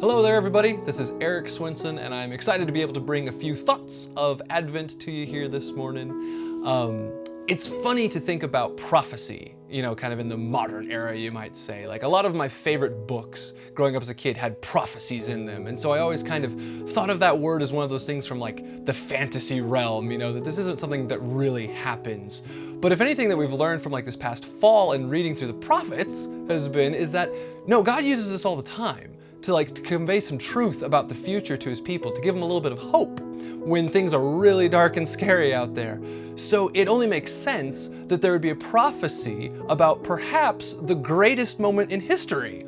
Hello there, everybody. This is Eric Swenson, and I'm excited to be able to bring a few thoughts of Advent to you here this morning. It's funny to think about prophecy, kind of in the modern era, you might say. Like, a lot of my favorite books growing up as a kid had prophecies in them, and so I always kind of thought of that word as one of those things from like the fantasy realm, that this isn't something that really happens. But if anything that we've learned from like this past fall and reading through the prophets is that, no, God uses this all the time to convey some truth about the future to his people, to give them a little bit of hope when things are really dark and scary out there. So it only makes sense that there would be a prophecy about perhaps the greatest moment in history.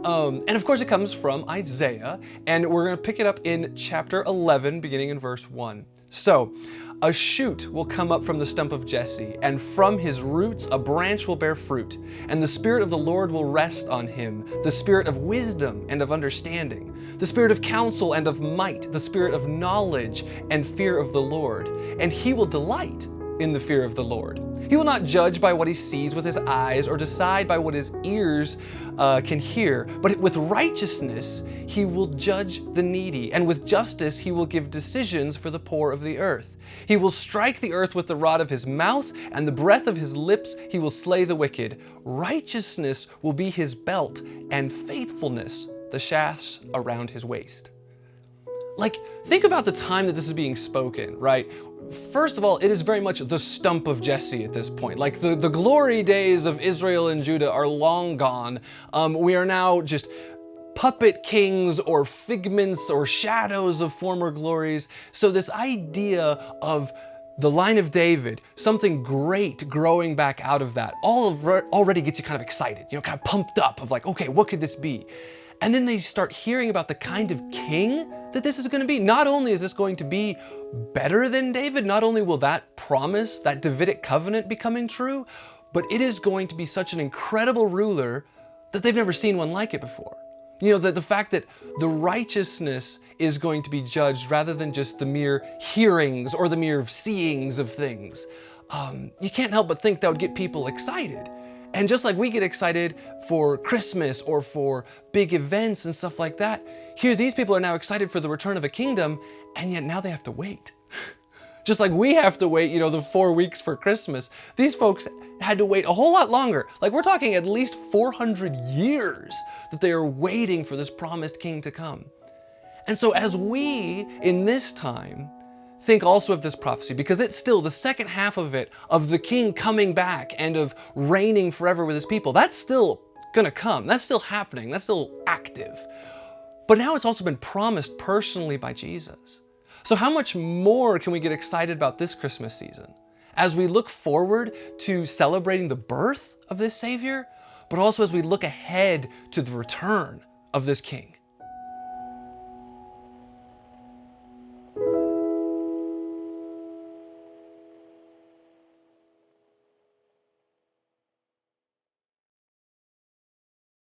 And of course it comes from Isaiah, and we're going to pick it up in chapter 11, beginning in verse 1. So, a shoot will come up from the stump of Jesse, and from his roots a branch will bear fruit. And the Spirit of the Lord will rest on him, the Spirit of wisdom and of understanding, the Spirit of counsel and of might, the Spirit of knowledge and fear of the Lord. And he will delight in the fear of the Lord. He will not judge by what he sees with his eyes or decide by what his ears can hear, but with righteousness he will judge the needy, and with justice he will give decisions for the poor of the earth. He will strike the earth with the rod of his mouth, and the breath of his lips he will slay the wicked. Righteousness will be his belt, and faithfulness the shafts around his waist. Think about the time that this is being spoken, right? First of all, it is very much the stump of Jesse at this point. The glory days of Israel and Judah are long gone. We are now just puppet kings or figments or shadows of former glories. So this idea of the line of David, something great growing back out of that, already gets you kind of excited, kind of pumped up of okay, what could this be? And then they start hearing about the kind of king that this is going to be. Not only is this going to be better than David, not only will that promise, that Davidic covenant be coming true, but it is going to be such an incredible ruler that they've never seen one like it before. The fact that the righteousness is going to be judged rather than just the mere hearings or the mere seeings of things. You can't help but think that would get people excited. And just like we get excited for Christmas or for big events and stuff like that, here these people are now excited for the return of a kingdom, and yet now they have to wait. Just like we have to wait, the 4 weeks for Christmas, these folks had to wait a whole lot longer. We're talking at least 400 years that they are waiting for this promised king to come. And so as we, in this time, think also of this prophecy, because it's still the second half of it, of the king coming back and of reigning forever with his people. That's still gonna come. That's still happening. That's still active. But now it's also been promised personally by Jesus. So how much more can we get excited about this Christmas season as we look forward to celebrating the birth of this Savior, but also as we look ahead to the return of this King?